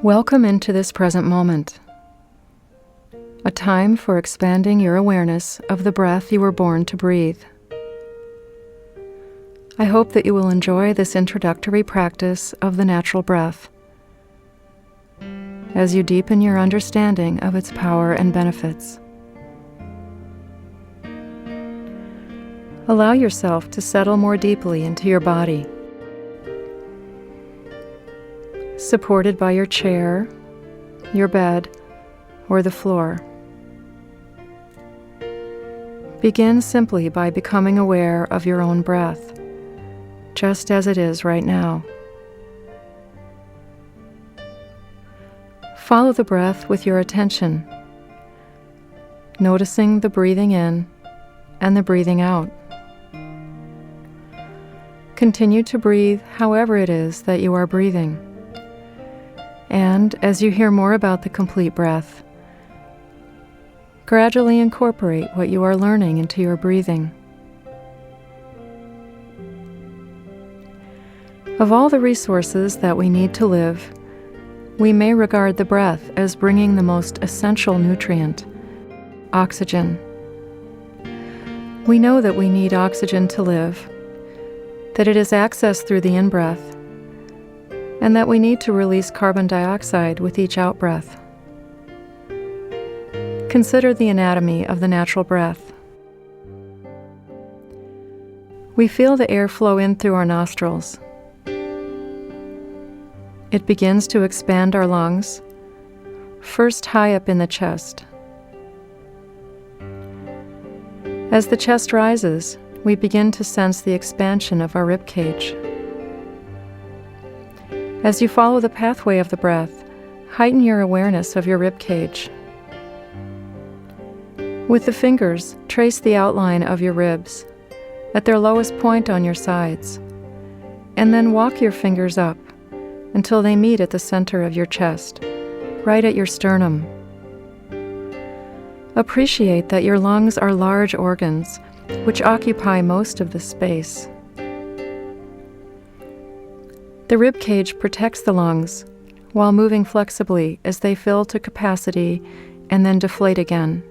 Welcome into this present moment, a time for expanding your awareness of the breath you were born to breathe. I hope that you will enjoy this introductory practice of the natural breath as you deepen your understanding of its power and benefits. Allow yourself to settle more deeply into your body, supported by your chair, your bed, or the floor. Begin simply by becoming aware of your own breath, just as it is right now. Follow the breath with your attention, noticing the breathing in and the breathing out. Continue to breathe however it is that you are breathing. And as you hear more about the complete breath, gradually incorporate what you are learning into your breathing. Of all the resources that we need to live, we may regard the breath as bringing the most essential nutrient, oxygen. We know that we need oxygen to live, that it is accessed through the in-breath, and that we need to release carbon dioxide with each out-breath. Consider the anatomy of the natural breath. We feel the air flow in through our nostrils. It begins to expand our lungs, first high up in the chest. As the chest rises, we begin to sense the expansion of our rib cage. As you follow the pathway of the breath, heighten your awareness of your rib cage. With the fingers, trace the outline of your ribs at their lowest point on your sides, and then walk your fingers up until they meet at the center of your chest, right at your sternum. Appreciate that your lungs are large organs which occupy most of the space. The rib cage protects the lungs while moving flexibly as they fill to capacity and then deflate again.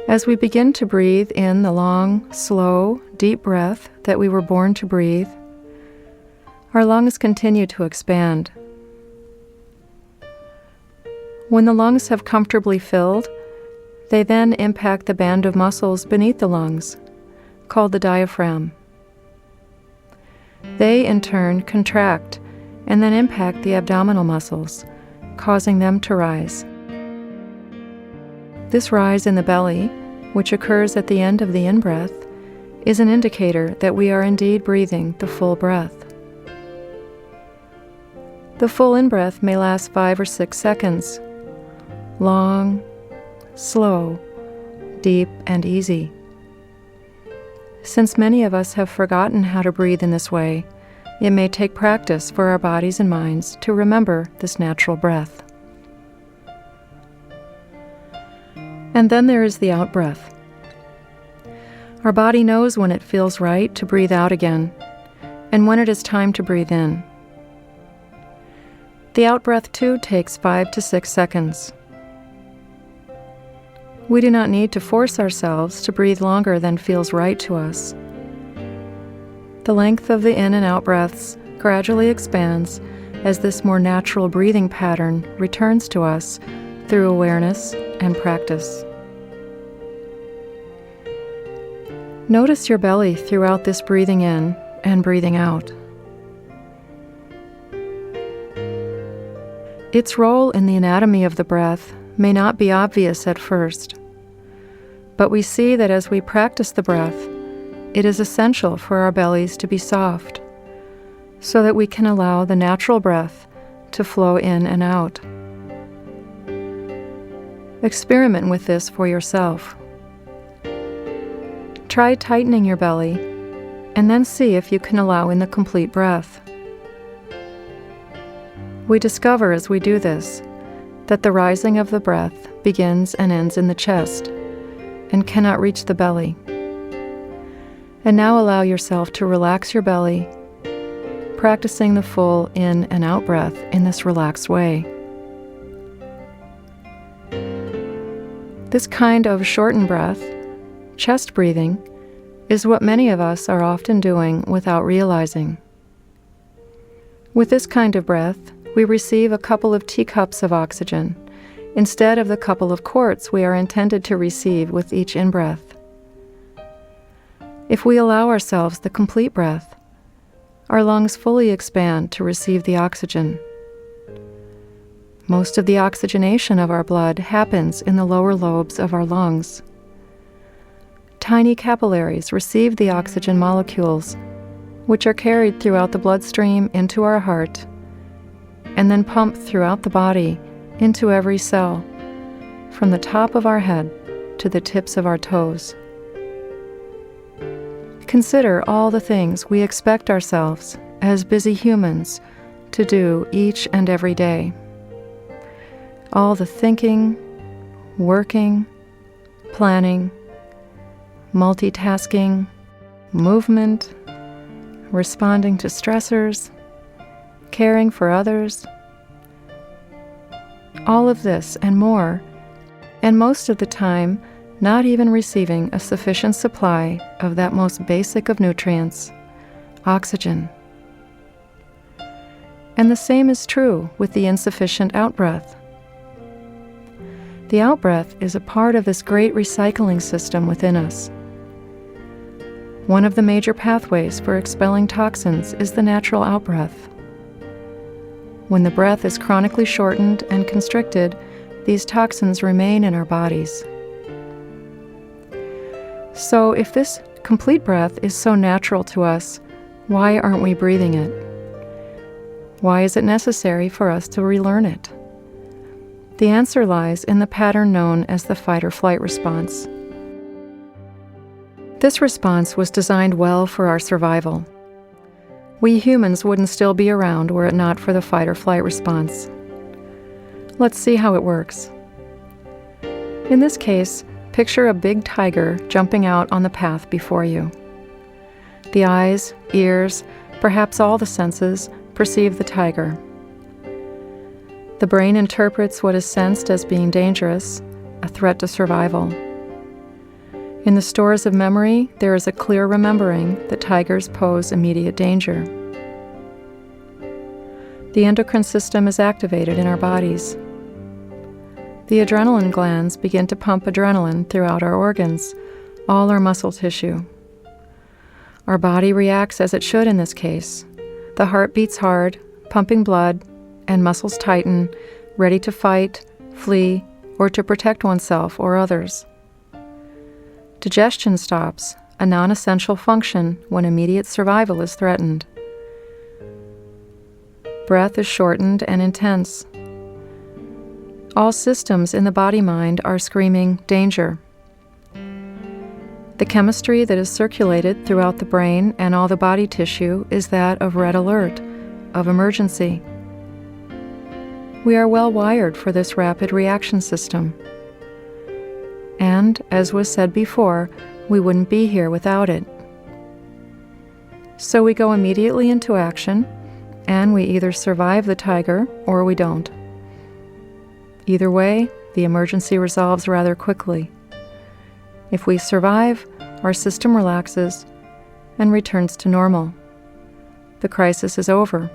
As we begin to breathe in the long, slow, deep breath that we were born to breathe, our lungs continue to expand. When the lungs have comfortably filled, they then impact the band of muscles beneath the lungs, called the diaphragm. They, in turn, contract and then impact the abdominal muscles, causing them to rise. This rise in the belly, which occurs at the end of the in-breath, is an indicator that we are indeed breathing the full breath. The full in-breath may last 5 or 6 seconds, long, slow, deep, and easy. Since many of us have forgotten how to breathe in this way, it may take practice for our bodies and minds to remember this natural breath. And then there is the out-breath. Our body knows when it feels right to breathe out again, and when it is time to breathe in. The out-breath too takes 5 to 6 seconds. We do not need to force ourselves to breathe longer than feels right to us. The length of the in and out breaths gradually expands as this more natural breathing pattern returns to us through awareness and practice. Notice your belly throughout this breathing in and breathing out. Its role in the anatomy of the breath may not be obvious at first, but we see that as we practice the breath, it is essential for our bellies to be soft, so that we can allow the natural breath to flow in and out. Experiment with this for yourself. Try tightening your belly, and then see if you can allow in the complete breath. We discover as we do this that the rising of the breath begins and ends in the chest and cannot reach the belly. And now allow yourself to relax your belly, practicing the full in and out breath in this relaxed way. This kind of shortened breath, chest breathing, is what many of us are often doing without realizing. With this kind of breath, we receive a couple of teacups of oxygen instead of the couple of quarts we are intended to receive with each in-breath. If we allow ourselves the complete breath, our lungs fully expand to receive the oxygen. Most of the oxygenation of our blood happens in the lower lobes of our lungs. Tiny capillaries receive the oxygen molecules, which are carried throughout the bloodstream into our heart, and then pumped throughout the body into every cell, from the top of our head to the tips of our toes. Consider all the things we expect ourselves as busy humans to do each and every day. All the thinking, working, planning, multitasking, movement, responding to stressors, caring for others. All of this and more, and most of the time, not even receiving a sufficient supply of that most basic of nutrients, oxygen. And the same is true with the insufficient outbreath. The outbreath is a part of this great recycling system within us. One of the major pathways for expelling toxins is the natural outbreath. When the breath is chronically shortened and constricted, these toxins remain in our bodies. So if this complete breath is so natural to us, why aren't we breathing it? Why is it necessary for us to relearn it? The answer lies in the pattern known as the fight or flight response. This response was designed well for our survival. We humans wouldn't still be around were it not for the fight or flight response. Let's see how it works. In this case, picture a big tiger jumping out on the path before you. The eyes, ears, perhaps all the senses perceive the tiger. The brain interprets what is sensed as being dangerous, a threat to survival. In the stores of memory, there is a clear remembering that tigers pose immediate danger. The endocrine system is activated in our bodies. The adrenaline glands begin to pump adrenaline throughout our organs, all our muscle tissue. Our body reacts as it should in this case. The heart beats hard, pumping blood, and muscles tighten, ready to fight, flee, or to protect oneself or others. Digestion stops, a non-essential function when immediate survival is threatened. Breath is shortened and intense. All systems in the body-mind are screaming, danger. The chemistry that is circulated throughout the brain and all the body tissue is that of red alert, of emergency. We are well wired for this rapid reaction system. And, as was said before, we wouldn't be here without it. So we go immediately into action, and we either survive the tiger or we don't. Either way, the emergency resolves rather quickly. If we survive, our system relaxes and returns to normal. The crisis is over.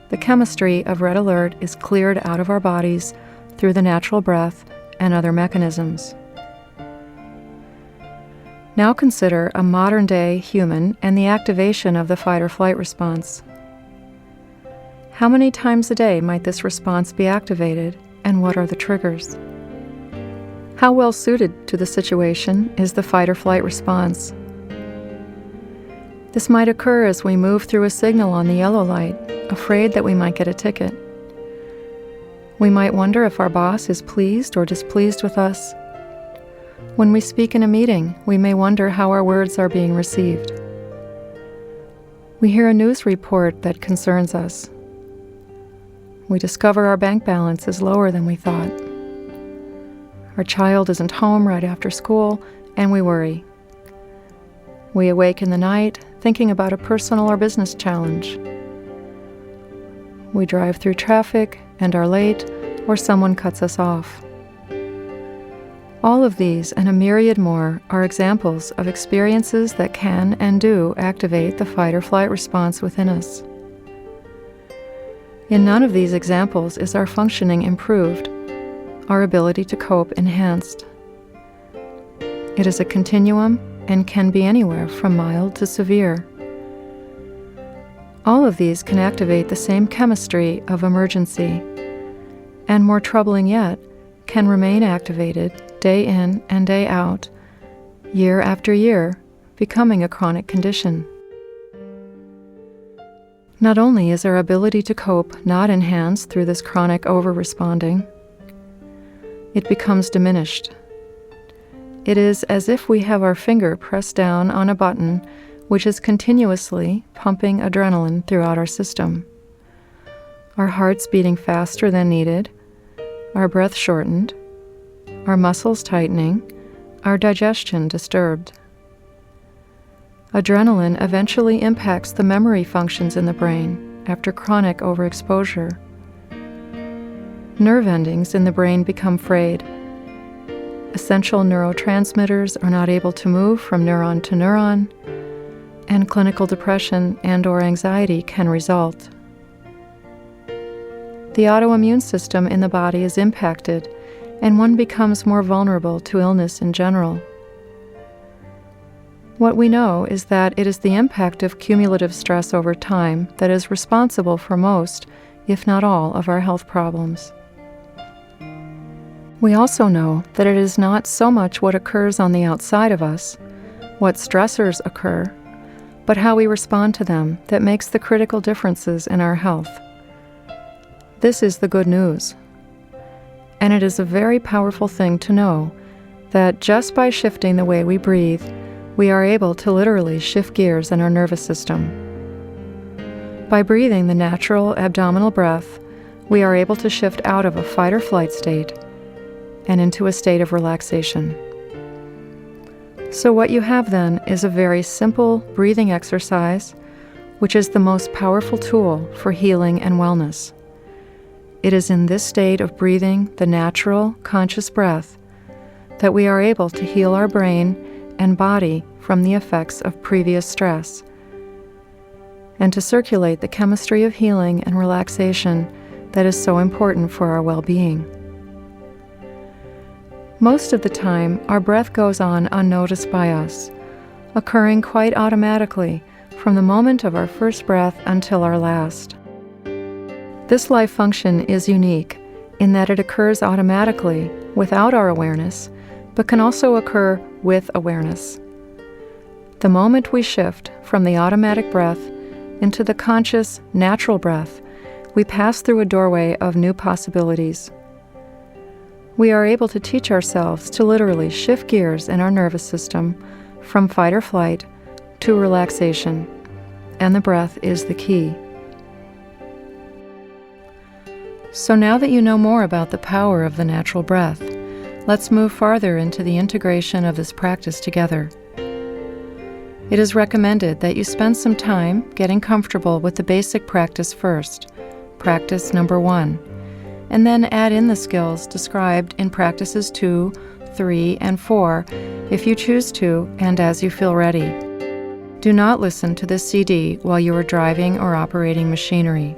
The chemistry of red alert is cleared out of our bodies through the natural breath and other mechanisms. Now consider a modern-day human and the activation of the fight or flight response. How many times a day might this response be activated, and what are the triggers? How well suited to the situation is the fight or flight response? This might occur as we move through a signal on the yellow light, afraid that we might get a ticket. We might wonder if our boss is pleased or displeased with us. When we speak in a meeting, we may wonder how our words are being received. We hear a news report that concerns us. We discover our bank balance is lower than we thought. Our child isn't home right after school, and we worry. We awake in the night, thinking about a personal or business challenge. We drive through traffic and are late, or someone cuts us off. All of these and a myriad more are examples of experiences that can and do activate the fight or flight response within us. In none of these examples is our functioning improved, our ability to cope enhanced. It is a continuum and can be anywhere from mild to severe. All of these can activate the same chemistry of emergency, and more troubling yet, can remain activated day in and day out, year after year, becoming a chronic condition. Not only is our ability to cope not enhanced through this chronic over-responding, it becomes diminished. It is as if we have our finger pressed down on a button which is continuously pumping adrenaline throughout our system. Our hearts beating faster than needed, our breath shortened, our muscles tightening, our digestion disturbed. Adrenaline eventually impacts the memory functions in the brain after chronic overexposure. Nerve endings in the brain become frayed. Essential neurotransmitters are not able to move from neuron to neuron, and clinical depression and/or anxiety can result. The autoimmune system in the body is impacted, and one becomes more vulnerable to illness in general. What we know is that it is the impact of cumulative stress over time that is responsible for most, if not all, of our health problems. We also know that it is not so much what occurs on the outside of us, what stressors occur, but how we respond to them that makes the critical differences in our health. This is the good news. And it is a very powerful thing to know that just by shifting the way we breathe, we are able to literally shift gears in our nervous system. By breathing the natural abdominal breath, we are able to shift out of a fight or flight state and into a state of relaxation. So what you have then is a very simple breathing exercise, which is the most powerful tool for healing and wellness. It is in this state of breathing the natural, conscious breath that we are able to heal our brain and body from the effects of previous stress, and to circulate the chemistry of healing and relaxation that is so important for our well-being. Most of the time, our breath goes on unnoticed by us, occurring quite automatically from the moment of our first breath until our last. This life function is unique in that it occurs automatically without our awareness, but can also occur with awareness. The moment we shift from the automatic breath into the conscious, natural breath, we pass through a doorway of new possibilities. We are able to teach ourselves to literally shift gears in our nervous system from fight or flight to relaxation, and the breath is the key. So now that you know more about the power of the natural breath, let's move farther into the integration of this practice together. It is recommended that you spend some time getting comfortable with the basic practice first, practice number 1, and then add in the skills described in practices 2, 3, and 4 if you choose to and as you feel ready. Do not listen to this CD while you are driving or operating machinery.